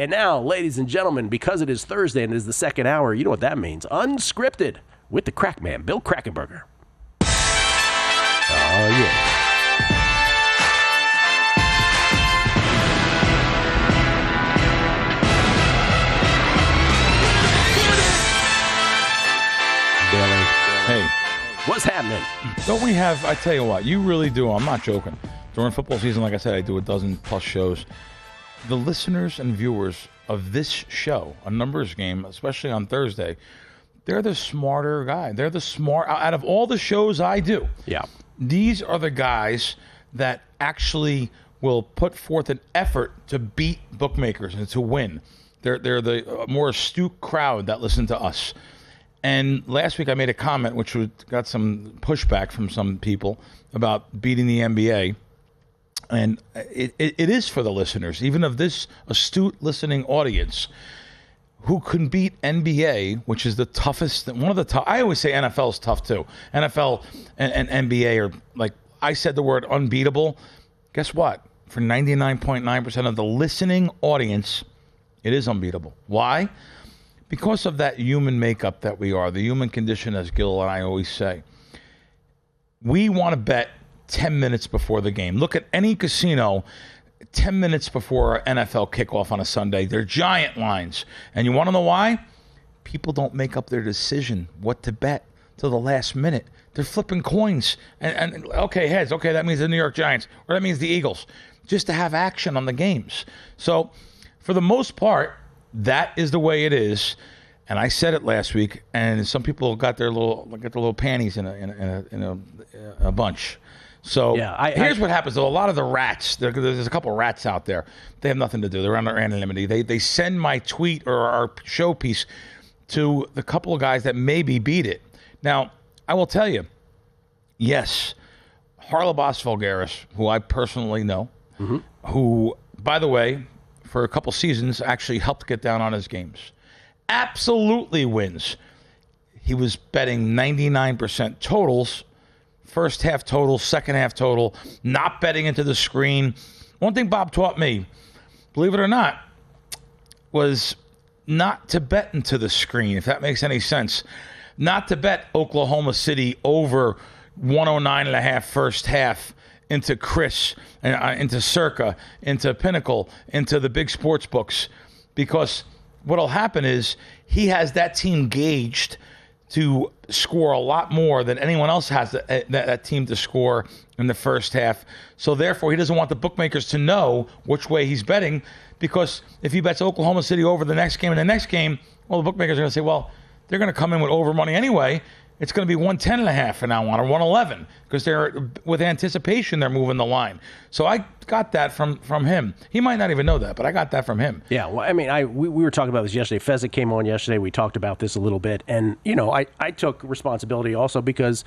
And now, ladies and gentlemen, because it is Thursday and it is the second hour, you know what that means. Unscripted with the Krackman, Bill Krackomberger. Oh, yeah. Billy. Hey. What's happening? Don't we have, I tell you what, you really do, I'm not joking. During football season, like I said, I do a dozen plus shows. The listeners and viewers of this show, a numbers game, especially on Thursday, they're the smarter guy. They're the smart, out of all the shows I do. Yeah. These are the guys that actually will put forth an effort to beat bookmakers and to win. They're the more astute crowd that listen to us. And last week I made a comment which got some pushback from some people about beating the NBA. And it is for the listeners, even of this astute listening audience, who can beat NBA, which is the toughest, one of the tough. I always say NFL is tough too. NFL and NBA are like, I said the word unbeatable. Guess what? For 99.9% of the listening audience, it is unbeatable. Why? Because of that human makeup that we are, the human condition, as Gil and I always say. We want to bet 10 minutes before the game. Look at any casino 10 minutes before NFL kickoff on a Sunday. They're giant lines. And you want to know why? People don't make up their decision what to bet till the last minute. They're flipping coins. And okay, heads. Okay, that means the New York Giants. Or that means the Eagles. Just to have action on the games. So, for the most part, that is the way it is. And I said it last week, and some people got their little panties in a bunch. So here's what happens. Though. A lot of the rats, there's a couple of rats out there. They have nothing to do. They're under anonymity. They send my tweet or our show piece to the couple of guys that maybe beat it. Now, I will tell you, yes, Harlabos Vulgaris, who I personally know, who, by the way, for a couple seasons, actually helped get down on his games. Absolutely wins. He was betting 99% totals. First half total, second half total, not betting into the screen. One thing Bob taught me, believe it or not, was not to bet into the screen, if that makes any sense. Not to bet Oklahoma City over 109.5 first half into Chris, into Circa, into Pinnacle, into the big sports books. Because what'll happen is he has that team gauged to score a lot more than anyone else has that team to score in the first half. So therefore, he doesn't want the bookmakers to know which way he's betting, because if he bets Oklahoma City over the next game and the next game, well, the bookmakers are going to say, well, they're going to come in with over money anyway. It's going to be 110.5 from now on, or 111, because they're with anticipation they're moving the line. So I got that from him. He might not even know that, but I got that from him. Yeah, well, I mean, we were talking about this yesterday. Fezzik came on yesterday. We talked about this a little bit, and I took responsibility also because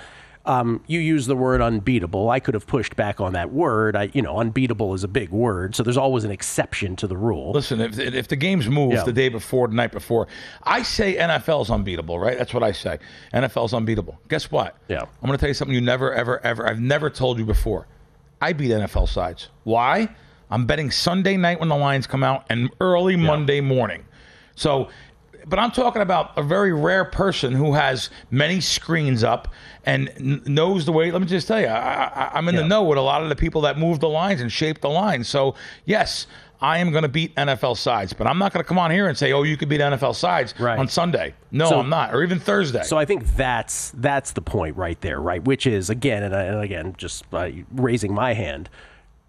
you used the word unbeatable. I could have pushed back on that word. Unbeatable is a big word, so there's always an exception to the rule. Listen, if the games move the day before, the night before, I say NFL's unbeatable, right? That's what I say. NFL's unbeatable. Guess what? Yeah. I'm going to tell you something you never, ever, I've never told you before. I beat NFL sides. Why? I'm betting Sunday night when the lines come out and early Monday morning. So, but I'm talking about a very rare person who has many screens up and knows the way. Let me just tell you, I'm in the know with a lot of the people that move the lines and shape the lines. So, yes, I am going to beat NFL sides, but I'm not going to come on here and say, oh, you could beat NFL sides on Sunday. No, I'm not, or even Thursday. So I think that's the point right there, right? Which is, again, and again, just raising my hand,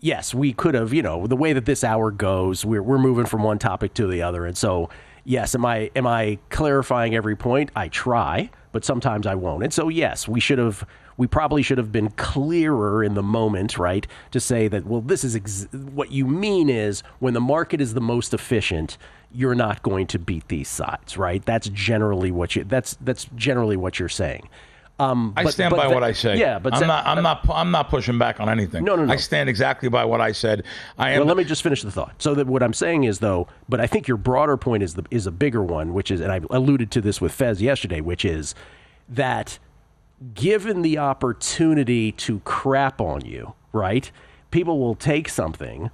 yes, we could have, the way that this hour goes, we're moving from one topic to the other, and so yes, am I clarifying every point? I try, but sometimes I won't. And so yes, we probably should have been clearer in the moment, right? To say that, well, this is what you mean is when the market is the most efficient, you're not going to beat these sides, right? That's generally what you're saying. I stand by what I say. Yeah, but I'm not pushing back on anything. No. I stand exactly by what I said. Well, let me just finish the thought. So that what I'm saying is, though, but I think your broader point is a bigger one, which is, and I alluded to this with Fez yesterday, which is that given the opportunity to crap on you, right? People will take something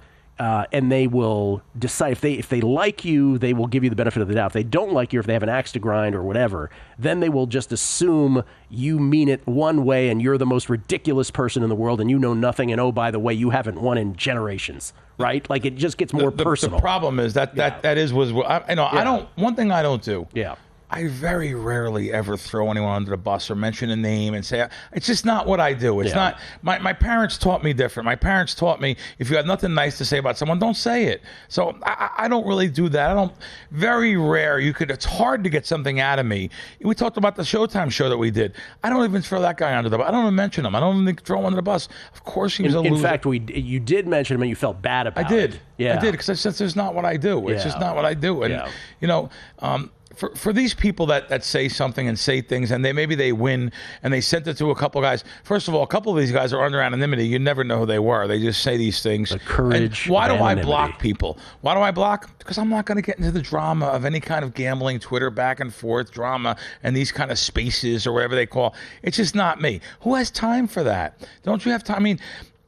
and they will decide if they like you, they will give you the benefit of the doubt. If they don't like you, if they have an axe to grind or whatever, then they will just assume you mean it one way and you're the most ridiculous person in the world and you know nothing. And oh, by the way, you haven't won in generations, right? Like it just gets more personal. The problem is that I don't. One thing I don't do. Yeah. I very rarely ever throw anyone under the bus or mention a name and say, it's just not what I do. It's not, my parents taught me different. My parents taught me, if you have nothing nice to say about someone, don't say it. So I don't really do that. Very rare. It's hard to get something out of me. We talked about the Showtime show that we did. I don't even throw that guy under the bus. I don't even mention him. I don't even throw him under the bus. Of course he was a loser. In fact, you did mention him and you felt bad about it. I did. Yeah. I did, because it's just not what I do. It's just not what I do. And, For these people that say something and say things, and maybe they win, and they sent it to a couple of guys. First of all, a couple of these guys are under anonymity. You never know who they were. They just say these things. The courage. And why do anonymity. I block people? Why do I block? Because I'm not going to get into the drama of any kind of gambling, Twitter back and forth drama, and these kind of spaces or whatever they call. It's just not me. Who has time for that? Don't you have time? I mean,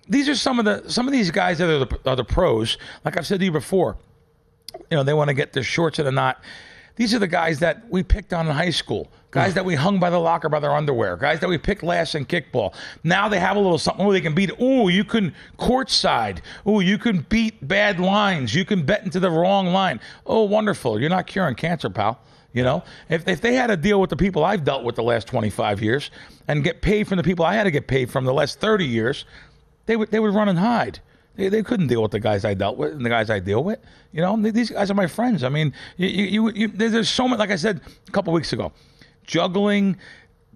these are some of these guys that are the pros. Like I've said to you before, they want to get their shorts in a knot. These are the guys that we picked on in high school, guys that we hung by the locker by their underwear, guys that we picked last in kickball. Now they have a little something where they can beat. Oh, you can courtside. Oh, you can beat bad lines. You can bet into the wrong line. Oh, wonderful. You're not curing cancer, pal. If they had to deal with the people I've dealt with the last 25 years and get paid from the people I had to get paid from the last 30 years, they would run and hide. They couldn't deal with the guys I dealt with and the guys I deal with. These guys are my friends. I mean, there's so much, like I said a couple weeks ago, juggling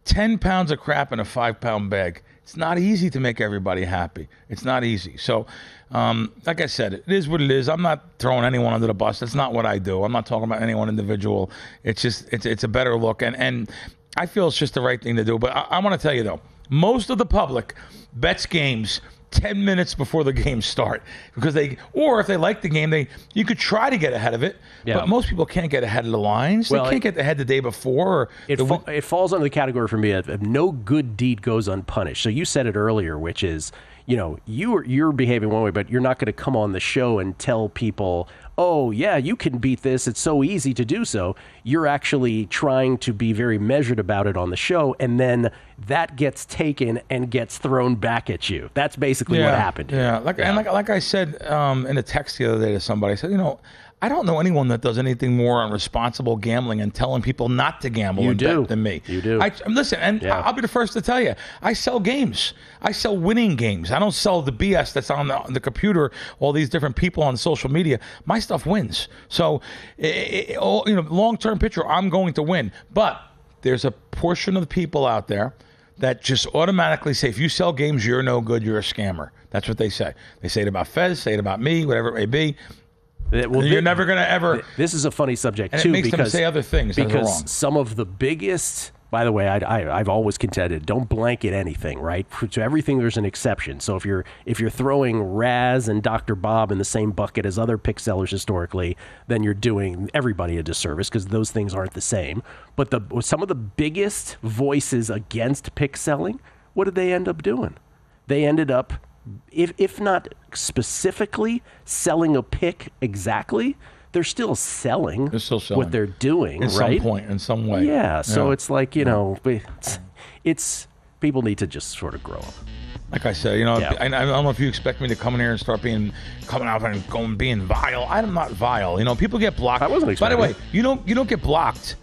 10 pounds of crap in a 5-pound bag. It's not easy to make everybody happy. It's not easy. So, like I said, it is what it is. I'm not throwing anyone under the bus. That's not what I do. I'm not talking about any one individual. It's just, it's a better look. And I feel it's just the right thing to do. But I want to tell you, though, most of the public bets games 10 minutes before the games start, because or if they like the game, you could try to get ahead of it, but most people can't get ahead of the lines. They can't get ahead the day before. It falls under the category for me of no good deed goes unpunished. So you said it earlier, which is, you're behaving one way, but you're not going to come on the show and tell people, oh, yeah, you can beat this. It's so easy to do so. You're actually trying to be very measured about it on the show, and then that gets taken and gets thrown back at you. That's basically what happened here. Like I said in a text the other day to somebody, I said, I don't know anyone that does anything more on responsible gambling and telling people not to gamble bet than me. You do. Listen, and I'll be the first to tell you, I sell games. I sell winning games. I don't sell the BS that's on the computer, all these different people on social media. My stuff wins. So, long-term picture, I'm going to win. But there's a portion of the people out there that just automatically say, if you sell games, you're no good, you're a scammer. That's what they say. They say it about Fez, say it about me, whatever it may be. You're never going to ever. This is a funny subject and too, it makes because them say other things that are wrong. Some of the biggest. By the way, I've always contended, don't blanket anything, right? To everything, there's an exception. So if you're throwing Raz and Dr. Bob in the same bucket as other pick sellers historically, then you're doing everybody a disservice, because those things aren't the same. But some of the biggest voices against pick selling, what did they end up doing? They ended up, if not specifically selling a pick exactly, they're still selling what they're doing, in right? some point, in some way. Yeah, so it's like, it's people need to just sort of grow up. Like I said, I don't know if you expect me to come in here and start coming out and being vile. I'm not vile. People get blocked. I wasn't expecting. By the way, you don't get blocked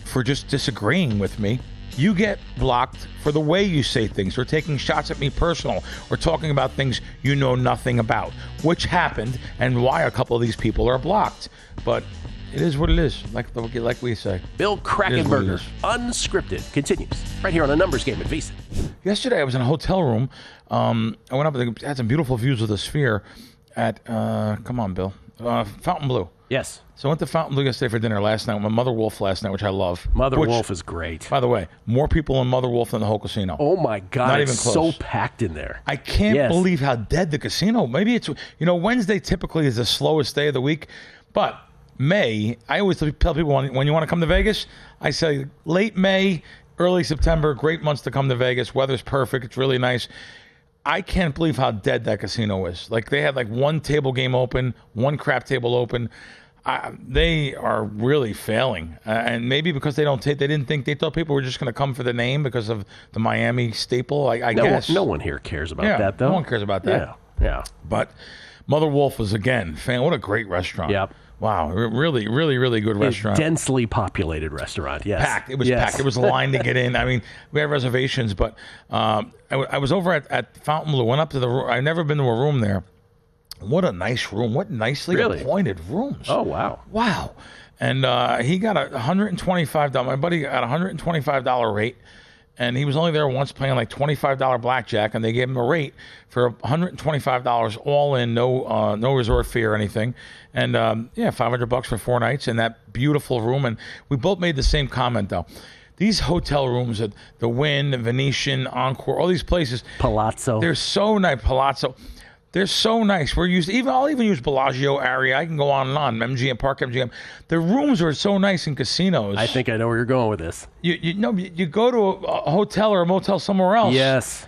for just disagreeing with me. You get blocked for the way you say things, or taking shots at me personal, or talking about things you know nothing about, which happened, and why a couple of these people are blocked. But it is what it is, like we say. Bill Krackomberger, Unscripted, continues right here on A Numbers Game at VSiN. Yesterday I was in a hotel room. I went up and had some beautiful views of the Sphere at, come on, Bill, Fontainebleau. Yes. So I went to Fontainebleau yesterday for dinner last night with my Mother Wolf last night, which I love. Mother Wolf is great. By the way, more people in Mother Wolf than the whole casino. Oh, my God. Not it's even close. So packed in there. I can't believe how dead the casino. Maybe it's, Wednesday typically is the slowest day of the week. But May, I always tell people when you want to come to Vegas, I say late May, early September, great months to come to Vegas. Weather's perfect. It's really nice. I can't believe how dead that casino is. Like, they had like one table game open, one crap table open. They are really failing, and maybe because they thought people were just going to come for the name because of the Miami staple. I guess no one here cares about that, though. No one cares about that. Yeah. But Mother Wolf was again, what a great restaurant. Yep. Wow, really, really, really good restaurant. Densely populated restaurant. Yes, packed. It was packed. It was a line to get in. I mean, we had reservations, but I was over at Fontainebleau. Went up to the room. I've never been to a room there. What a nice room. What nicely appointed rooms. Oh, wow. Wow. And he got a $125. My buddy got a $125 rate, and he was only there once playing like $25 blackjack, and they gave him a rate for $125 all in, no resort fee or anything. And $500 for 4 nights in that beautiful room. And we both made the same comment, though. These hotel rooms at the Wynn, the Venetian, Encore, all these places. Palazzo. They're so nice. Palazzo. They're so nice. I'll even use Bellagio area. I can go on and on. MGM, Park MGM. The rooms are so nice in casinos. I think I know where you're going with this. You go to a hotel or a motel somewhere else. Yes.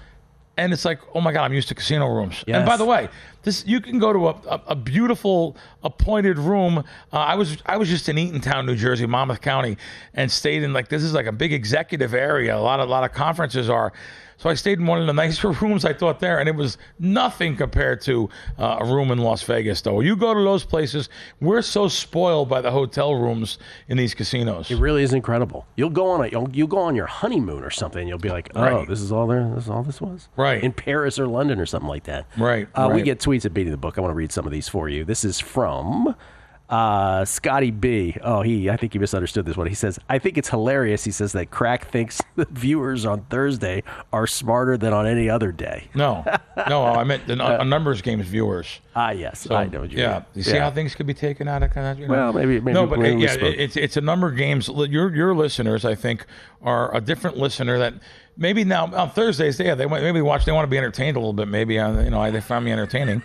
And it's like, oh my God, I'm used to casino rooms. Yes. And by the way, you can go to a beautiful appointed room. I was just in Eatontown, New Jersey, Monmouth County, and stayed in this is like a big executive area. A lot of conferences are. So I stayed in one of the nicer rooms I thought there, and it was nothing compared to a room in Las Vegas, though. You go to those places, we're so spoiled by the hotel rooms in these casinos. It really is incredible. You'll go on your honeymoon or something, and you'll be like, oh, this is all this was? Right. In Paris or London or something like that. Right. We get tweets at Beating the Book. I want to read some of these for you. This is from Scotty B. I think he misunderstood this one. He says, I think it's hilarious. He says that Crack thinks the viewers on Thursday are smarter than on any other day. No, I meant the numbers games viewers. Yes, so, I know what you mean. You see how things could be taken out of kind of. Well, maybe. No, but it's a number of games. Your listeners, I think, are a different listener that. Maybe now on Thursdays, they want to be entertained a little bit. Maybe they find me entertaining.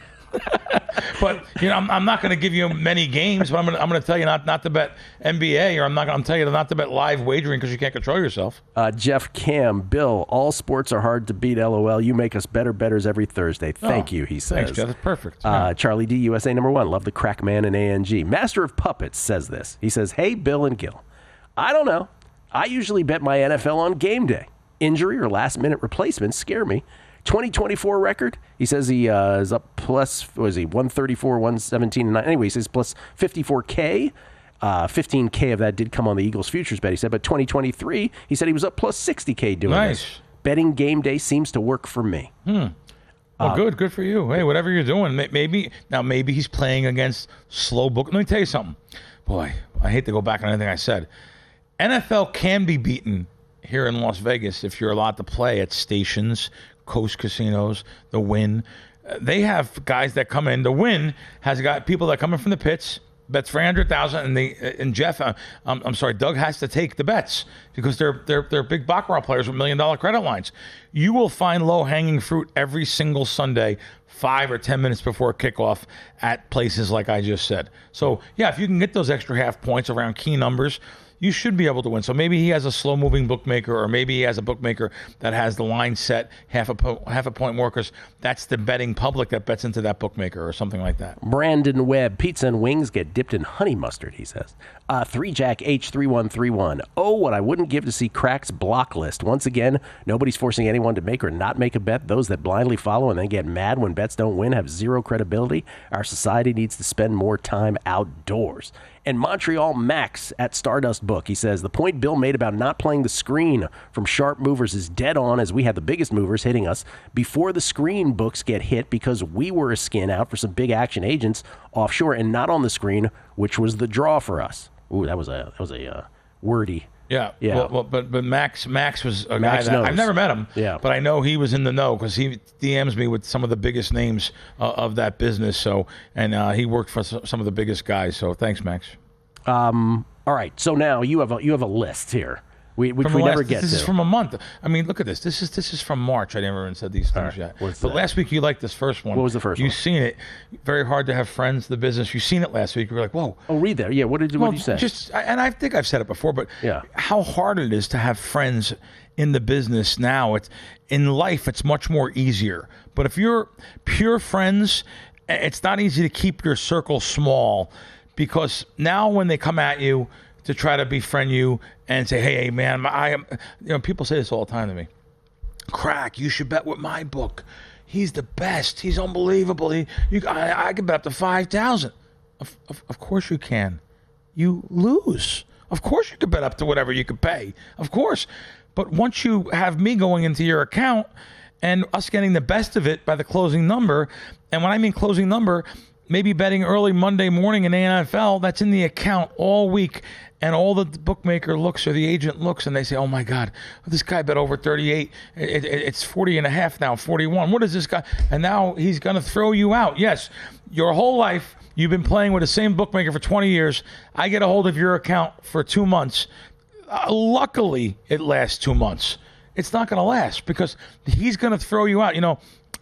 But I'm not going to give you many games, but I'm going to tell you not to bet NBA, or I'm going to tell you not to bet live wagering because you can't control yourself. Jeff Cam, Bill, all sports are hard to beat. LOL. You make us better bettors every Thursday. Thank you. He says. Thanks, Jeff. That's perfect. Charlie D, USA #1. Love the Krackman and ANG. Master of Puppets says this. He says, "Hey, Bill and Gil, I don't know. I usually bet my NFL on game day. Injury or last-minute replacements scare me. 2024 record, he says he is up plus, 134, 117, and anyway, he says plus 54K. 15K of that did come on the Eagles futures bet, he said, but 2023, he said he was up plus 60K doing this. Betting game day seems to work for me. Well, good for you. Hey, whatever you're doing, maybe he's playing against slow book. Let me tell you something. Boy, I hate to go back on anything I said. NFL can be beaten here in Las Vegas if you're allowed to play at stations, Coast casinos, the Wynn. They have guys that come in. The Wynn has got people that come in from the pits, bets $300,000, and Jeff, I'm sorry, Doug has to take the bets because they're big baccarat players with $1 million credit lines. You will find low-hanging fruit every single Sunday, 5 or 10 minutes before kickoff at places like I just said. So, yeah, if you can get those extra half points around key numbers, you should be able to win. So maybe he has a slow-moving bookmaker, or maybe he has a bookmaker that has the line set half a point more, because that's the betting public that bets into that bookmaker or something like that. Brandon Webb, pizza and wings get dipped in honey mustard, he says. 3Jack H3131. Oh, what I wouldn't give to see Crack's block list. Once again, nobody's forcing anyone to make or not make a bet. Those that blindly follow and then get mad when bets don't win have zero credibility. Our society needs to spend more time outdoors. And Montreal Max at Stardust Book, he says, the point Bill made about not playing the screen from sharp movers is dead on, as we had the biggest movers hitting us before the screen books get hit, because we were a skin out for some big action agents offshore and not on the screen, which was the draw for us. Ooh, that was a wordy. Yeah. Well, but Max was a Max guy that knows. I've never met him. Yeah. But I know he was in the know because he DMs me with some of the biggest names of that business. So, and he worked for some of the biggest guys. So thanks, Max. All right. So now you have a list here which we never get to. This is from a month. I mean, look at this. This is from March. I never even said these things yet. What's but that? last week you liked this first one. What was the first one? You've seen it. Very hard to have friends, the business. You've seen it last week. You were like, whoa. Oh, read that. Yeah, what did you say? And I think I've said it before, but how hard it is to have friends in the business now. In life, it's much more easier. But if you're pure friends, it's not easy to keep your circle small, because now when they come at you to try to befriend you and say, hey man, I am, people say this all the time to me. Crack, you should bet with my book. He's the best. He's unbelievable. I can bet up to 5,000. Of course you can. You lose. Of course you can bet up to whatever you can pay. Of course. But once you have me going into your account and us getting the best of it by the closing number, and when I mean closing number, maybe betting early Monday morning in the NFL, that's in the account all week. And all the bookmaker looks or the agent looks and they say, oh my God, this guy bet over 38. It's 40 and a half now, 41. What is this guy? And now he's going to throw you out. Yes, your whole life, you've been playing with the same bookmaker for 20 years. I get a hold of your account for 2 months. Luckily, it lasts 2 months. It's not going to last because he's going to throw you out.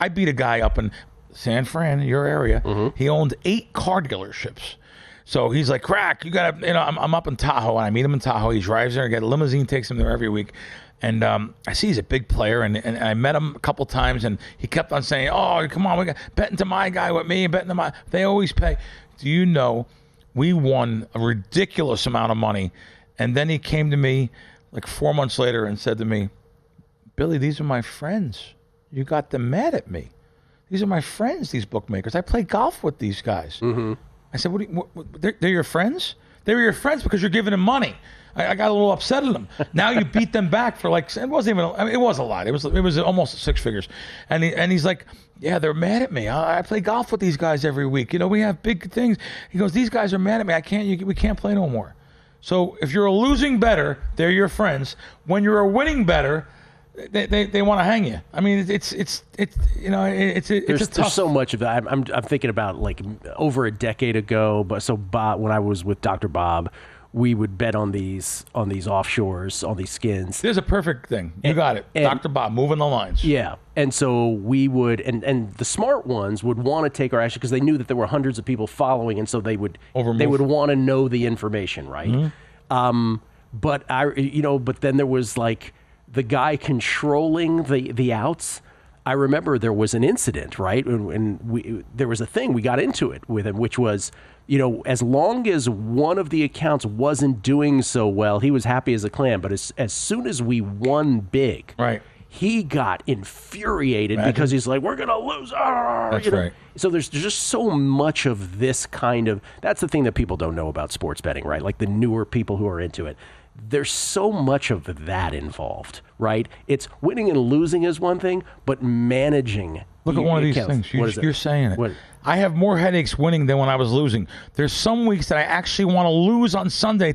I beat a guy up in San Fran, your area. Mm-hmm. He owned 8 car dealerships. So he's like, Crack, you got to, I'm up in Tahoe, and I meet him in Tahoe. He drives there, I get a limousine, takes him there every week. And I see he's a big player, and I met him a couple times, and he kept on saying, oh, come on, we got betting to my guy with me, betting to my, they always pay. Do you know, we won a ridiculous amount of money. And then he came to me like 4 months later and said to me, Billy, these are my friends. You got them mad at me. These are my friends, these bookmakers. I play golf with these guys. Mm-hmm. I said, they're your friends? They were your friends because you're giving them money. I got a little upset at them. Now you beat them back for like, it wasn't even, I mean, it was a lot. It was almost 6 figures. And he's like, yeah, they're mad at me. I play golf with these guys every week. We have big things. He goes, these guys are mad at me. We can't play no more. So if you're a losing bettor, they're your friends. When you're a winning bettor, they want to hang you. I mean, it's there's so much of that. I'm thinking about like over a decade ago. But so Bob, when I was with Dr. Bob, we would bet on these offshores, on these skins. There's a perfect thing. You got it, Dr. Bob, moving the lines. Yeah, and so we would, and the smart ones would want to take our action because they knew that there were hundreds of people following, and so they would want to know the information, right? Mm-hmm. But then there was like the guy controlling the outs. I remember there was an incident, right? And there was a thing, we got into it with him, which was, as long as one of the accounts wasn't doing so well, he was happy as a clam. But as soon as we won big, right, he got infuriated because he's like, we're going to lose. That's right. So there's just so much of this kind of, that's the thing that people don't know about sports betting, right? Like the newer people who are into it. There's so much of that involved, right? It's winning and losing is one thing, but managing. Look at one of these things. You're saying it. What? I have more headaches winning than when I was losing. There's some weeks that I actually want to lose on Sunday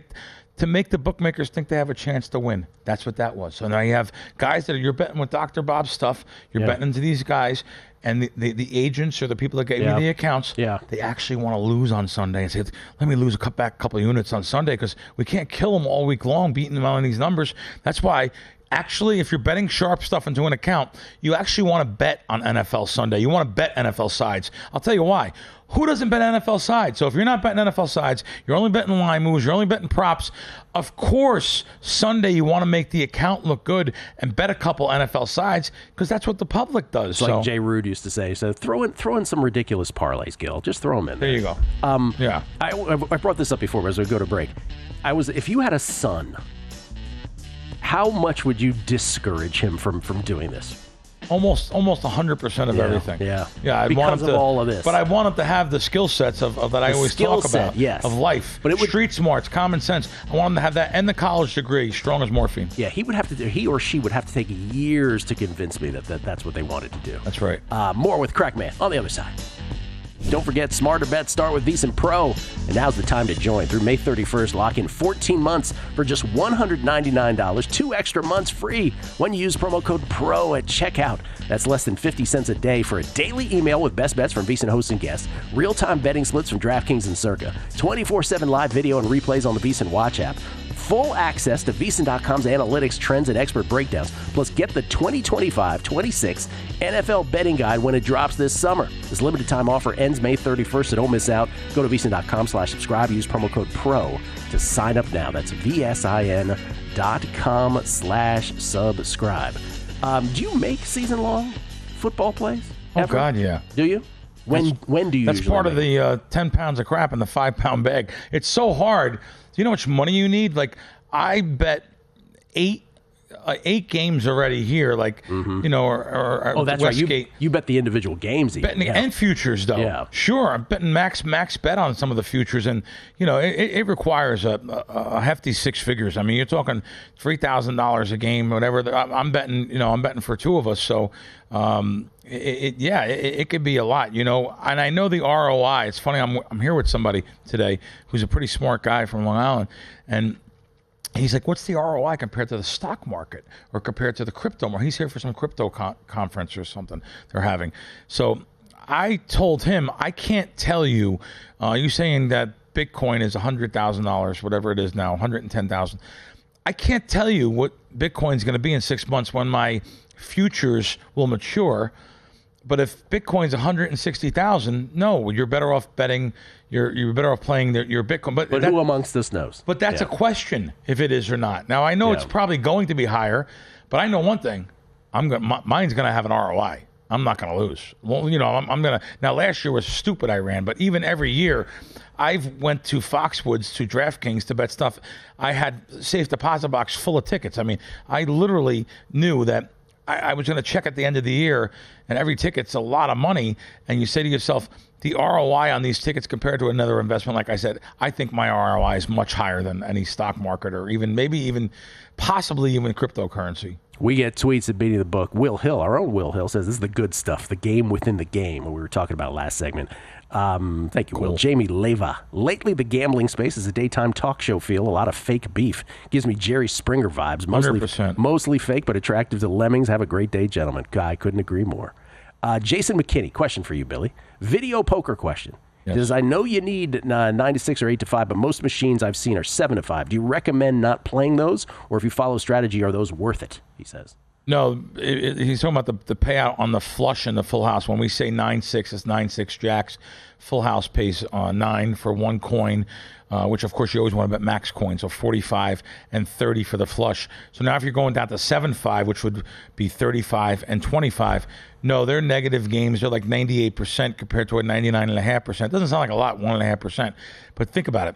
to make the bookmakers think they have a chance to win. That's what that was. So now you have guys that you're betting with Dr. Bob's stuff. You're betting into these guys. And the agents or the people that gave me the accounts, they actually want to lose on Sunday and say, let me lose a couple of units on Sunday because we can't kill them all week long beating them on these numbers. That's why, actually, if you're betting sharp stuff into an account, you actually want to bet on NFL Sunday. You want to bet NFL sides. I'll tell you why. Who doesn't bet NFL sides? So if you're not betting NFL sides, you're only betting line moves, you're only betting props. Of course, Sunday you want to make the account look good and bet a couple NFL sides because that's what the public does. It's like Jay Rude used to say. So throw in some ridiculous parlays, Gil. Just throw them in there. There you go. Yeah. I brought this up before, but as we go to break, if you had a son, how much would you discourage him from doing this? Almost 100% of everything. Yeah. Because of all of this. But I want him to have the skill sets of that I always talk about. Yes. Of life. But street smarts, common sense. I want him to have that and the college degree, strong as morphine. Yeah, he or she would have to take years to convince me that that's what they wanted to do. That's right. More with Krackman on the other side. Don't forget, smarter bets start with VSiN Pro, and now's the time to join. Through May 31st, lock in 14 months for just $199, 2 extra months free when you use promo code PRO at checkout. That's less than 50 cents a day for a daily email with best bets from VSiN hosts and guests, real-time betting splits from DraftKings and Circa, 24/7 live video and replays on the VSiN Watch app, full access to VSiN.com's analytics, trends, and expert breakdowns. Plus, get the 2025-26 NFL betting guide when it drops this summer. This limited time offer ends May 31st, so don't miss out. Go to VSiN.com/subscribe. Use promo code PRO to sign up now. That's VSIN.com/subscribe. Do you make season-long football plays? Oh, ever? God, yeah. Do you? When do you? That's usually part of make the 10 pounds of crap in the 5-pound bag. It's so hard. Do you know how much money you need? Like, I bet eight games already here. Like, or Oh, that's Westgate. right. You bet the individual games, even. Betting and futures, though. Yeah. Sure, I'm betting max bet on some of the futures, and it requires a hefty six figures. I mean, you're talking $3,000 a game, whatever. I'm betting. I'm betting for two of us, so it could be a lot. And I know the ROI. It's funny. I'm here with somebody today who's a pretty smart guy from Long Island, and he's like, what's the ROI compared to the stock market or compared to the crypto market? He's here for some crypto conference or something they're having. So I told him, I can't tell you, you saying that Bitcoin is $100,000, whatever it is now, 110,000. I can't tell you what Bitcoin's going to be in 6 months when my futures will mature. But if Bitcoin's 160,000, no, you're better off betting. You're better off playing your Bitcoin. But who amongst us knows? But that's a question if it is or not. Now I know it's probably going to be higher, but I know one thing: mine's going to have an ROI. I'm not going to lose. Well, I'm going to. Now last year was stupid. I ran, but even every year, I've went to Foxwoods, to DraftKings to bet stuff. I had safe deposit box full of tickets. I mean, I literally knew that I was going to check at the end of the year, and every ticket's a lot of money. And you say to yourself, the ROI on these tickets compared to another investment, like I said, I think my ROI is much higher than any stock market or possibly even cryptocurrency. We get tweets at Beating the Book. Will Hill, our own Will Hill, says this is the good stuff, the game within the game, what we were talking about last segment. Thank you, Will. Jamie Leva. Lately, the gambling space is a daytime talk show feel. A lot of fake beef. Gives me Jerry Springer vibes. 100%. Mostly fake, but attractive to Lemmings. Have a great day, gentlemen. I couldn't agree more. Jason McKinney, question for you, Billy. Video poker question. Yes. Says, I know you need 9 to 6 or 8 to 5, but most machines I've seen are 7 to 5. Do you recommend not playing those? Or if you follow strategy, are those worth it? He says. No, he's talking about the payout on the flush and the full house. When we say 9-6, it's 9-6 jacks. Full house pays 9 for one coin, which of course you always want to bet max coin, so 45 and 30 for the flush. So now if you're going down to 7-5, which would be 35 and 25, no, they're negative games. They're like 98% compared to a 99.5%. Doesn't sound like a lot, 1.5%, but think about it.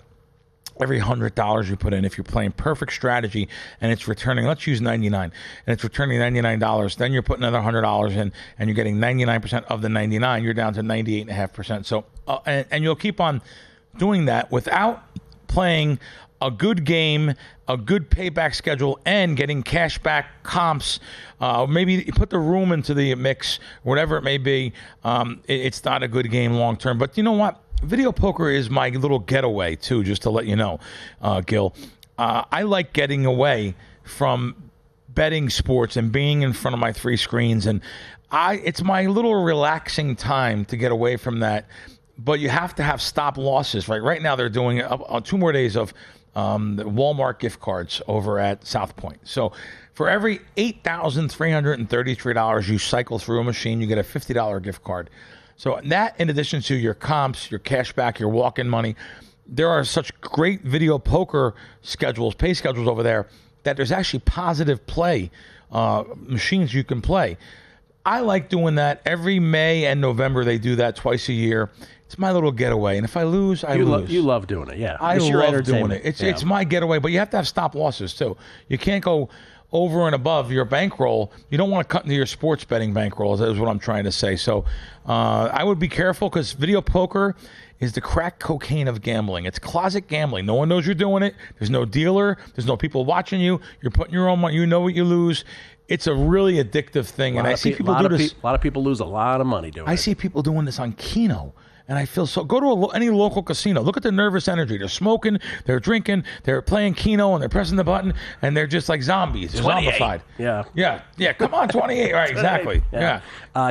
Every $100 you put in, if you're playing perfect strategy and it's returning, let's use 99, and it's returning $99, then you're putting another $100 in and you're getting 99% of the 99, you're down to 98.5%. So, and you'll keep on doing that without playing a good game, a good payback schedule, and getting cash back comps. Maybe you put the room into the mix, whatever it may be. It's not a good game long term, but you know what? Video poker is my little getaway, too, just to let you know, Gil. I like getting away from betting sports and being in front of my 3 screens. And it's my little relaxing time to get away from that. But you have to have stop losses, right? Right now they're doing 2 more days of the Walmart gift cards over at South Point. So for every $8,333 you cycle through a machine, you get a $50 gift card. So that, in addition to your comps, your cash back, your walk-in money, there are such great video poker schedules, pay schedules over there, that there's actually positive play machines you can play. I like doing that. Every May and November, they do that twice a year. It's my little getaway. And if I lose, I lose. You love doing it, yeah. I love doing it. It's my getaway, but you have to have stop losses, too. You can't go over and above your bankroll. You don't want to cut into your sports betting bankroll, is what I'm trying to say. So I would be careful, because video poker is the crack cocaine of gambling. It's closet gambling. No one knows you're doing it. There's no dealer. There's no people watching you. You're putting your own money. You know what you lose. It's a really addictive thing. And I see people do this. A lot of people lose a lot of money doing it. I see people doing this on Keno. And I feel so. Go to any local casino. Look at the nervous energy. They're smoking, they're drinking, they're playing Keno, and they're pressing the button, and they're just like zombies. They're zombified. Yeah. Come on, 28. Right, exactly. Yeah.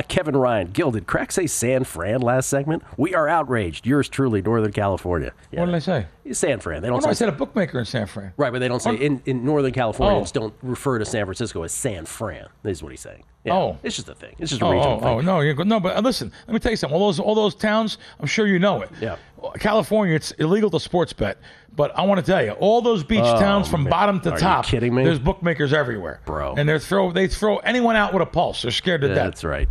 Kevin Ryan, Gil, did Crack say San Fran last segment? We are outraged. Yours truly, Northern California. Yeah. What did I say? San Fran. They don't No, I say said a bookmaker in San Fran. right, but they don't say in Northern Californians don't refer to San Francisco as San Fran. This is what he's saying. Yeah, it's just a thing. It's just a regional thing. No, you're good. No, but listen, let me tell you something. All those towns, I'm sure you know it. Yeah. California, it's illegal to sports bet, but I want to tell you, all those beach towns from bottom to top, you kidding me? There's bookmakers everywhere, bro. And they throw anyone out with a pulse. They're scared to death. That's right.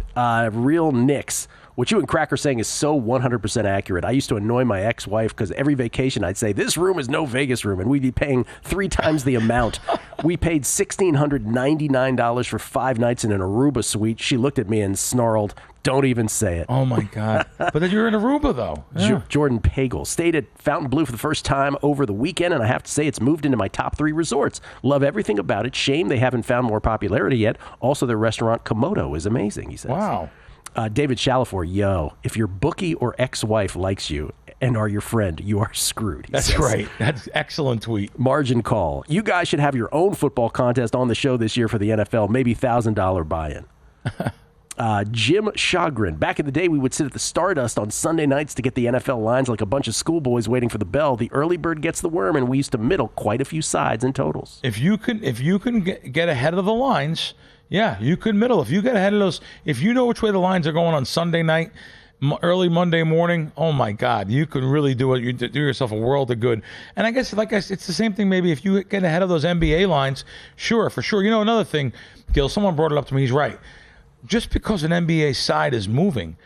Real Knicks. What you and Crack are saying is so 100% accurate. I used to annoy my ex-wife because every vacation I'd say, this room is no Vegas room, and we'd be paying 3 times the amount. We paid $1,699 for 5 nights in an Aruba suite. She looked at me and snarled, don't even say it. Oh, my God. But then you're in Aruba, though. Yeah. Jordan Pagel stayed at Fontainebleau for the first time over the weekend, and I have to say it's moved into my top 3 resorts. Love everything about it. Shame they haven't found more popularity yet. Also, their restaurant, Komodo, is amazing, he says. Wow. David Shalafor, if your bookie or ex-wife likes you and are your friend, you are screwed. That's right. That's excellent tweet. Margin call. You guys should have your own football contest on the show this year for the NFL, maybe $1,000 buy-in. Jim Chagrin. Back in the day, we would sit at the Stardust on Sunday nights to get the NFL lines like a bunch of schoolboys waiting for the bell. The early bird gets the worm, and we used to middle quite a few sides and totals. If you can get ahead of the lines, yeah, you could middle. If you get ahead of those, if you know which way the lines are going on Sunday night, early Monday morning, oh my God, you can really do it. You do yourself a world of good. And I guess, it's the same thing. Maybe if you get ahead of those NBA lines, sure, for sure. You know, another thing, Gil, someone brought it up to me. He's right. Just because an NBA side is moving,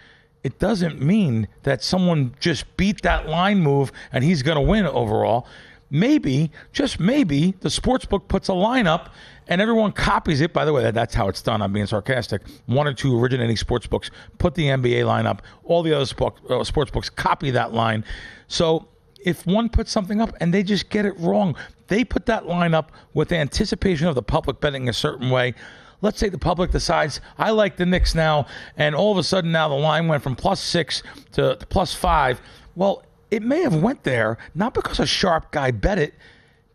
it doesn't mean that someone just beat that line move and he's going to win overall. Maybe, just maybe, the sportsbook puts a line up and everyone copies it. By the way, that's how it's done. I'm being sarcastic. 1 or 2 originating sportsbooks put the NBA line up. All the other sportsbooks copy that line. So if one puts something up and they just get it wrong, they put that line up with the anticipation of the public betting a certain way. Let's say the public decides, I like the Knicks now, and all of a sudden now the line went from +6 to +5. Well, it may have went there, not because a sharp guy bet it,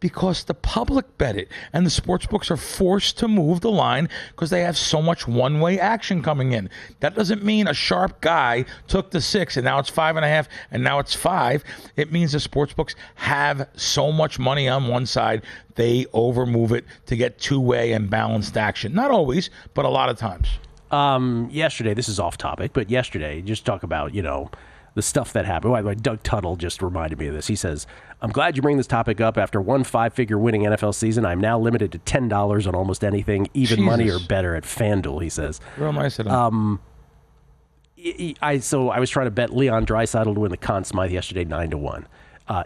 because the public bet it. And the sportsbooks are forced to move the line because they have so much one-way action coming in. That doesn't mean a sharp guy took the 6 and now it's 5.5 and now it's 5. It means the sportsbooks have so much money on one side, they overmove it to get two-way and balanced action. Not always, but a lot of times. Yesterday, this is off topic, but yesterday, just talk about, the stuff that happened. By the way, Doug Tuttle just reminded me of this. He says, I'm glad you bring this topic up. After one 5-figure winning NFL season, I'm now limited to $10 on almost anything, even money or better at FanDuel, he says. Real nice of him. So I was trying to bet Leon Draisaitl to win the Conn Smythe yesterday, 9-1.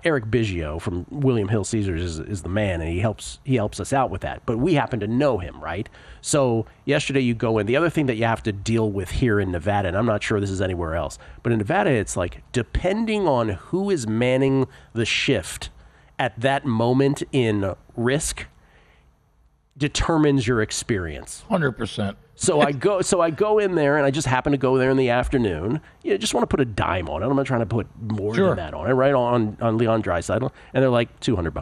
Eric Biggio from William Hill Caesars is the man, and he helps us out with that. But we happen to know him, right? So yesterday you go in. The other thing that you have to deal with here in Nevada, and I'm not sure this is anywhere else, but in Nevada it's like depending on who is manning the shift at that moment in risk determines your experience. 100%. So I go in there, and I just happen to go there in the afternoon. Just want to put a dime on it. I'm not trying to put more than that on it, right? On Leon Draisaitl, and they're like $200.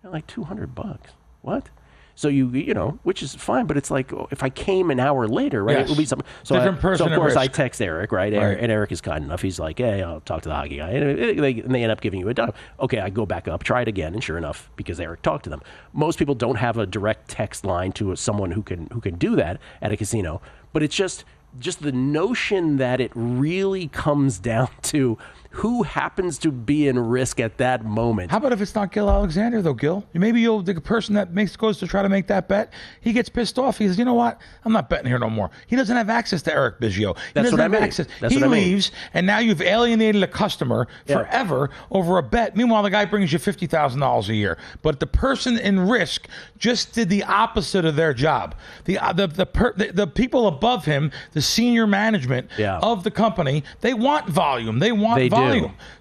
They're like $200. What? So which is fine, but it's like if I came an hour later, right? Yes. It would be something. So different person. So of course risk. I text Eric, right? And Eric is kind enough. He's like, hey, I'll talk to the hockey guy, and they end up giving you a dime. Okay, I go back up, try it again, and sure enough, because Eric talked to them. Most people don't have a direct text line to someone who can do that at a casino, but it's just the notion that it really comes down to who happens to be in risk at that moment. How about if it's not Gil Alexander, though, Gil? Maybe the person that goes to try to make that bet, he gets pissed off. He says, you know what? I'm not betting here no more. He doesn't have access to Eric Biggio. That's what I mean. He leaves, and now you've alienated a customer forever over a bet. Meanwhile, the guy brings you $50,000 a year. But the person in risk just did the opposite of their job. The people above him, the senior management of the company, they want volume. They want volume.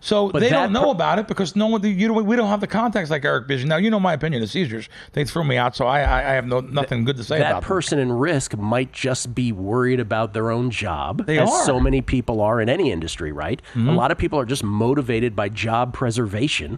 So but they don't know about it because we don't have the contacts like Eric Biggio. Now, you know my opinion of Caesars. They threw me out, so I have nothing good to say about them. That person in risk might just be worried about their own job, as so many people are in any industry, right? Mm-hmm. A lot of people are just motivated by job preservation.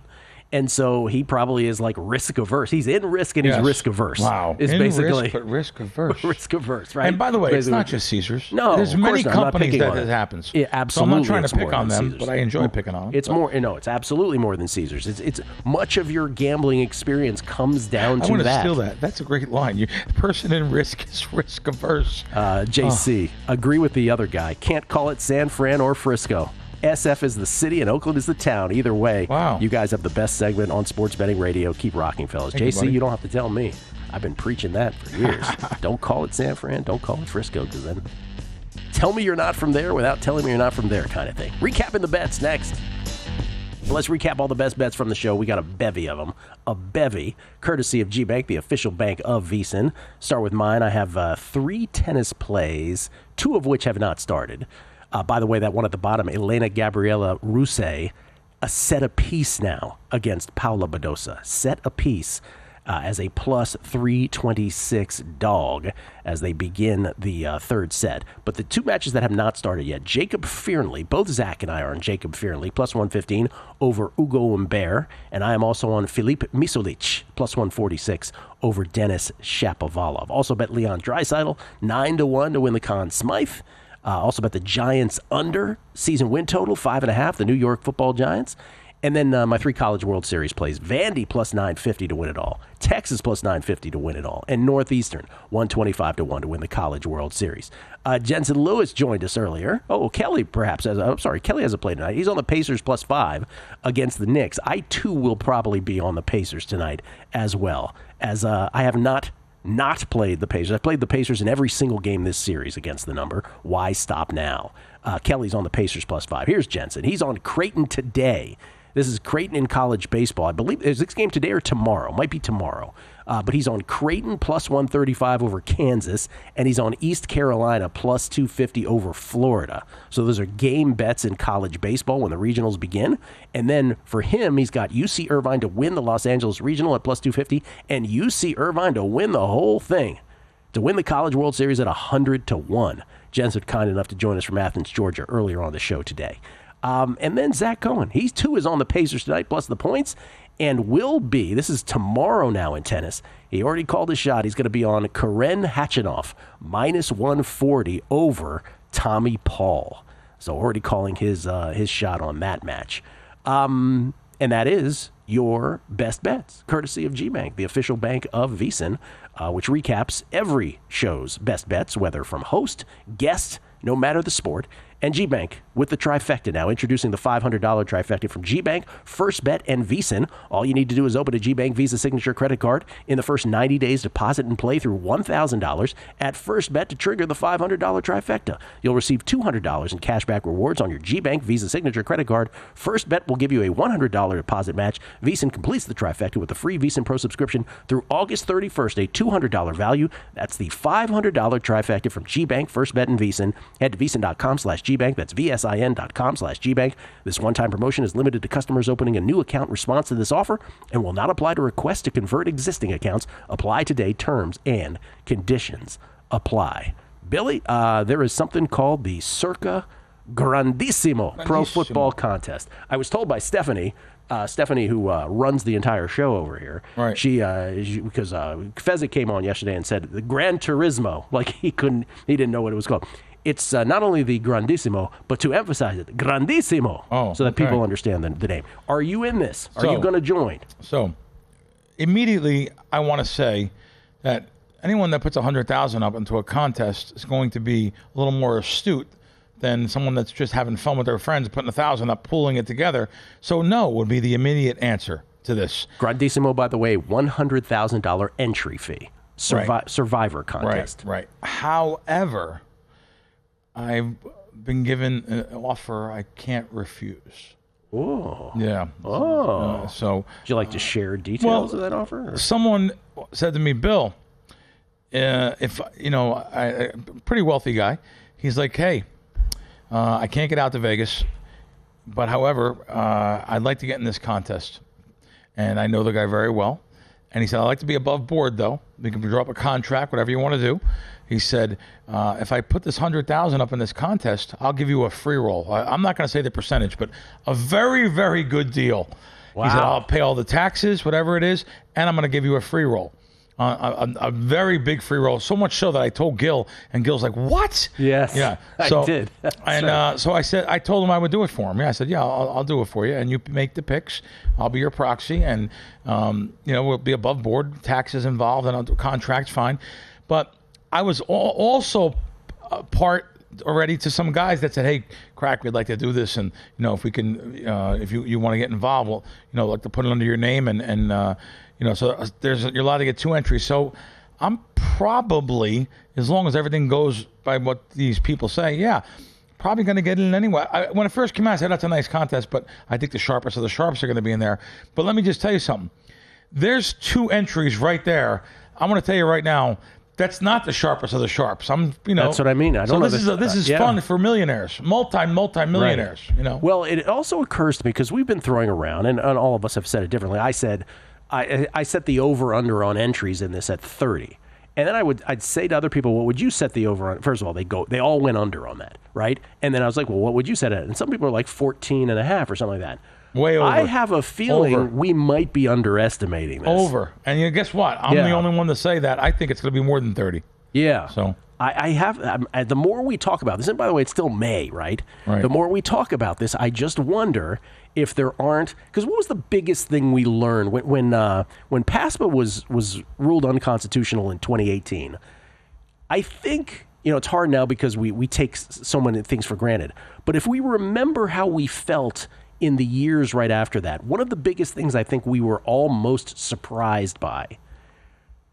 And so he probably is like risk averse. He's in risk and he's risk averse. Wow. Is in basically risk, but risk averse. risk averse, right? And by the way, it's not just Caesars. No, there's of course many not. I'm not companies picking that on it happens. Yeah, absolutely. So I'm not trying it's to pick more on than them, Caesars. but I enjoy picking on them. It's more, it's absolutely more than Caesars. It's much of your gambling experience comes down to I want to that. steal that. That's a great line. The person in risk is risk averse. JC, agree with the other guy. Can't call it San Fran or Frisco. SF is the city and Oakland is the town. Either way, you guys have the best segment on sports betting radio. Keep rocking, fellas. JC, you don't have to tell me. I've been preaching that for years. Don't call it San Fran. Don't call it Frisco, because then tell me you're not from there without telling me you're not from there kind of thing. Recapping the bets next. Let's recap all the best bets from the show. We got a bevy of them. A bevy, courtesy of G-Bank, the official bank of VSiN. Start with mine. I have 3 tennis plays, 2 of which have not started. By the way, that one at the bottom, Elena Gabriela Ruse, a set apiece now against Paula Badosa. Set apiece as a plus 326 dog as they begin the third set. But the 2 matches that have not started yet, Jacob Fearnley, both Zach and I are on Jacob Fearnley, plus 115 over Ugo Humbert, and I am also on Filip Misolic, plus 146 over Denis Shapovalov. Also bet Leon Draisaitl, 9-1 to win the Conn Smythe. Also bet the Giants under season win total, 5.5, the New York Football Giants. And then my 3 College World Series plays. Vandy plus 950 to win it all. Texas plus 950 to win it all. And Northeastern, 125 to 1 to win the College World Series. Jensen Lewis joined us earlier. Oh, Kelly perhaps. Kelly hasn't played tonight. He's on the Pacers plus 5 against the Knicks. I, too, will probably be on the Pacers tonight as well, as I have not played the Pacers. I've played the Pacers in every single game this series against the number. Why stop now? Kelly's on the Pacers plus 5. Here's Jensen. He's on Creighton today. This is Creighton in college baseball. I believe is this game today or tomorrow. Might be tomorrow. But he's on Creighton plus 135 over Kansas, and he's on East Carolina plus 250 over Florida. So those are game bets in college baseball when the regionals begin. And then for him, he's got UC Irvine to win the Los Angeles Regional at plus 250, and UC Irvine to win the whole thing, to win the College World Series at 100 to 1. Jen's been kind enough to join us from Athens, Georgia, earlier on the show today. And then Zach Cohen. He, too, is on the Pacers tonight, plus the points, and will be, this is tomorrow now in tennis. He already called his shot. He's going to be on Karen Khachanov, minus 140 over Tommy Paul. So already calling his shot on that match. And that is your best bets, courtesy of G-Bank, the official bank of VSiN, which recaps every show's best bets, whether from host, guest, no matter the sport. And G-Bank with the trifecta now, introducing the $500 trifecta from G-Bank, First Bet, and VSiN. All you need to do is open a G-Bank Visa Signature credit card. In the first 90 days, deposit and play through $1,000 at First Bet to trigger the $500 trifecta. You'll receive $200 in cashback rewards on your G-Bank Visa Signature credit card. First Bet will give you a $100 deposit match. VSiN completes the trifecta with a free VSiN Pro subscription through August 31st, a $200 value. That's the $500 trifecta from G-Bank, First Bet, and VSiN. Head to VSiN.com/G-Bank. That's VSIN.com/G-Bank. This one-time promotion is limited to customers opening a new account in response to this offer and will not apply to requests to convert existing accounts. Apply today. Terms and conditions apply. Billy, there is something called the Circa Grandissimo Pro Football Contest. I was told by Stephanie, who runs the entire show over here, right? Because Fezzik came on yesterday and said the Gran Turismo, like he didn't know what it was called. It's not only the Grandissimo, but to emphasize it, Grandissimo, so that people understand the name. Are you in this? Are you going to join? So, immediately, I want to say that anyone that puts 100,000 up into a contest is going to be a little more astute than someone that's just having fun with their friends, putting 1,000 up, pulling it together. So, no would be the immediate answer to this. Grandissimo, by the way, $100,000 entry fee, Survivor contest. Right. However, I've been given an offer I can't refuse. Oh. Yeah. So, would you like to share details of that offer? Or? Someone said to me, Bill, if a pretty wealthy guy, he's like, hey, I can't get out to Vegas, but however, I'd like to get in this contest, and I know the guy very well. And he said, I'd like to be above board, though. We can draw up a contract, whatever you want to do. He said, if I put this 100,000 up in this contest, I'll give you a free roll. I'm not going to say the percentage, but a very, very good deal. He said, Wow. I'll pay all the taxes, whatever it is, and I'm going to give you a free roll. A very big free roll, so much so that I told Gil, and Gil's like, "What?" Yes, yeah. I did. So I told him I would do it for him. Yeah, I said, "Yeah, I'll do it for you, and you make the picks. I'll be your proxy, and we'll be above board, taxes involved, and I'll do contracts, fine." But I was also part already to some guys that said, "Hey, Crack, we'd like to do this, and if we can, if you want to get involved, we'll like to put it under your name, and." So you're allowed to get 2 entries. So I'm probably, as long as everything goes by what these people say, probably going to get in anyway. When it first came out, I said, that's a nice contest, but I think the sharpest of the sharps are going to be in there. But let me just tell you something. There's 2 entries right there. I'm going to tell you right now, that's not the sharpest of the sharps. That's what I mean. I don't know. This is fun for millionaires, multi-millionaires. Right. Well, it also occurs to me, because we've been throwing around, and all of us have said it differently. I said, I set the over-under on entries in this at 30. And then I'd say to other people, what would you set the over on? First of all, they all went under on that, right? And then I was like, well, what would you set it at? And some people are like 14 and a half or something like that. Way over. I have a feeling we might be underestimating this. Over. And guess what? I'm the only one to say that. I think it's going to be more than 30. Yeah. So I have, the more we talk about this, and by the way, it's still May, right? The more we talk about this, I just wonder if there aren't, because what was the biggest thing we learned when PASPA was ruled unconstitutional in 2018? I think, it's hard now because we take so many things for granted. But if we remember how we felt in the years right after that, one of the biggest things I think we were all most surprised by,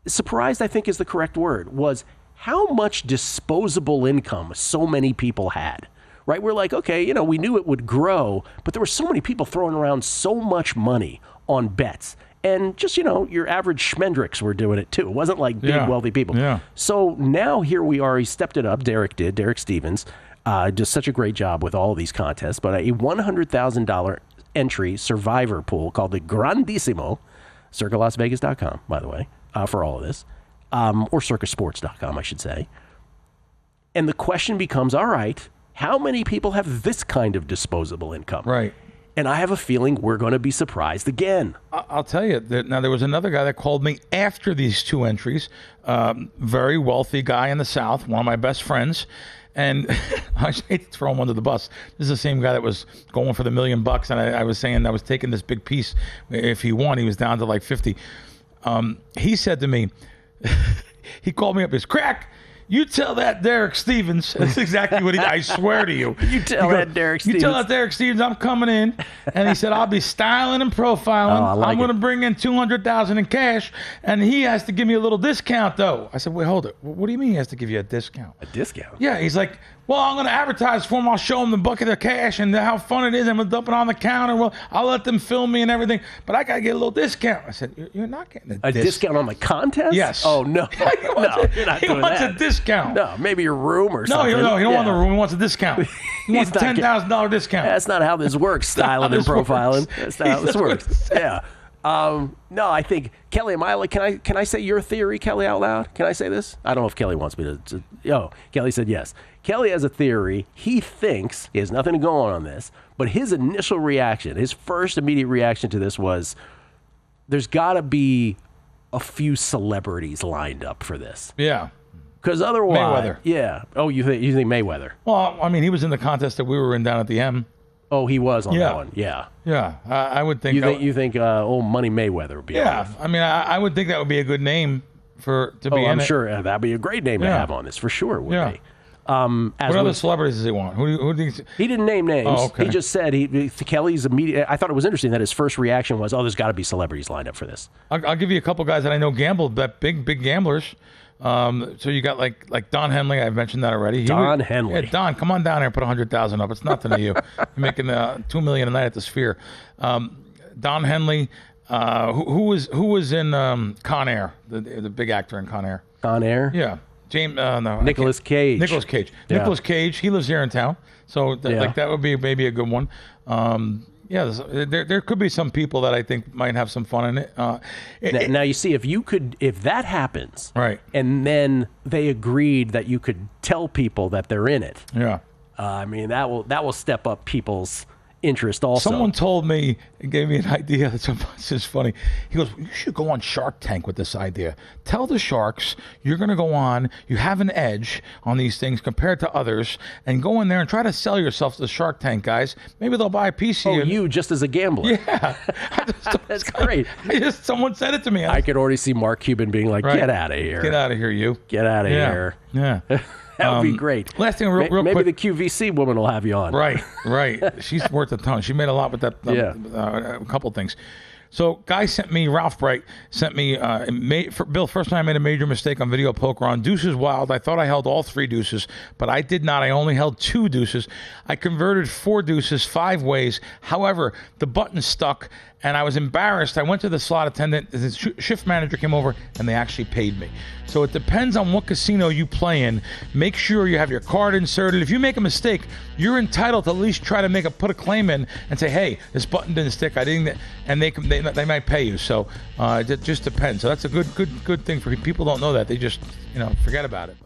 surprised I think is the correct word, was how much disposable income so many people had, right? We're like, okay, we knew it would grow, but there were so many people throwing around so much money on bets. And just, your average schmendricks were doing it too. It wasn't like big, wealthy people. Yeah. So now here we are. He stepped it up. Derek Stevens does such a great job with all of these contests. But a $100,000 entry survivor pool called the Grandissimo, CircaLasVegas.com, by the way, for all of this. Or circasports.com, I should say. And the question becomes, all right, how many people have this kind of disposable income? Right. And I have a feeling we're going to be surprised again. I'll tell you. Now, there was another guy that called me after these 2 entries. Very wealthy guy in the South, one of my best friends. And I hate to throw him under the bus. This is the same guy that was going for the $1 million. And I was saying I was taking this big piece. If he won, he was down to like 50. He said to me, he called me up, his Crack, you tell that Derek Stevens. That's exactly what I swear to you. You tell that Derek Stevens. You tell that Derek Stevens I'm coming in. And he said, I'll be styling and profiling. I'm going to bring in $200,000 in cash. And he has to give me a little discount, though. I said, wait, hold it. What do you mean he has to give you a discount? A discount? Yeah, he's like, well, I'm going to advertise for him. I'll show him the bucket of cash and how fun it is. I'm going to dump it on the counter. Well, I'll let them film me and everything. But I got to get a little discount. I said, you're not getting a discount on the contest? Yes. Oh, no. You're not doing that. He wants a discount. No, maybe your room or something. No, he don't want the room. He wants a discount. He wants a $10,000 discount. That's not how this works, styling and profiling. That's not how this works. Yeah. No, I think, Kelly, can I say your theory, Kelly, out loud? Can I say this? I don't know if Kelly wants me to. Kelly said yes. Kelly has a theory. He thinks, he has nothing to go on this, but his initial reaction, his first immediate reaction to this was, there's got to be a few celebrities lined up for this. Yeah. Because otherwise, Mayweather. Yeah. Oh, you think Mayweather? Well, I mean, he was in the contest that we were in down at the M. Oh, he was on that one. Yeah. Yeah. I would think. You think old Money Mayweather would be on Yeah. I mean, I would think that would be a good name to be in I'm it. sure that'd be a great name to have on this, for sure. It would be. What other celebrities does he want? Who do you think? He didn't name names. Oh, okay. He just said Kelly's immediate. I thought it was interesting that his first reaction was, "Oh, there's got to be celebrities lined up for this." I'll give you a couple guys that I know gambled, that big gamblers. So you got like Don Henley. I've mentioned that already. Henley. Yeah, Don, come on down here and put 100,000 up. It's nothing to you. You're making $2 million a night at the Sphere. Don Henley, who was in Con Air, the big actor in Con Air. Con Air. Yeah. James, Nicolas Cage. Nicolas Cage. Yeah. Nicolas Cage. He lives here in town, so that would be maybe a good one. There could be some people that I think might have some fun in it. Now you see, if that happens, right, and then they agreed that you could tell people that they're in it. Yeah. I mean, that will step up people's interest also. Someone told me, and gave me an idea. It's just funny. He goes, you should go on Shark Tank with this idea. Tell the sharks you're going to go on, you have an edge on these things compared to others, and go in there and try to sell yourself to the Shark Tank guys. Maybe they'll buy a piece of you. Oh, you just as a gambler. Yeah. That's great. Someone said it to me. I could already see Mark Cuban being like, get out of here. Get out of here, you. Get out of here. Yeah. That would be great. Last thing, real quick. Maybe the QVC woman will have you on. Right. She's worth a ton. She made a lot with that. A couple things. So, guy sent me, Ralph Bright sent me, Bill, first time I made a major mistake on video poker on Deuces Wild. I thought I held all 3 deuces, but I did not. I only held 2 deuces. I converted 4 deuces 5 ways. However, the button stuck, and I was embarrassed. I went to the slot attendant. The shift manager came over, and they actually paid me. So it depends on what casino you play in. Make sure you have your card inserted. If you make a mistake, you're entitled to at least try to put a claim in and say, hey, this button didn't stick. I didn't, and they might pay you. So it just depends. So that's a good thing for people. Don't know that. They just forget about it.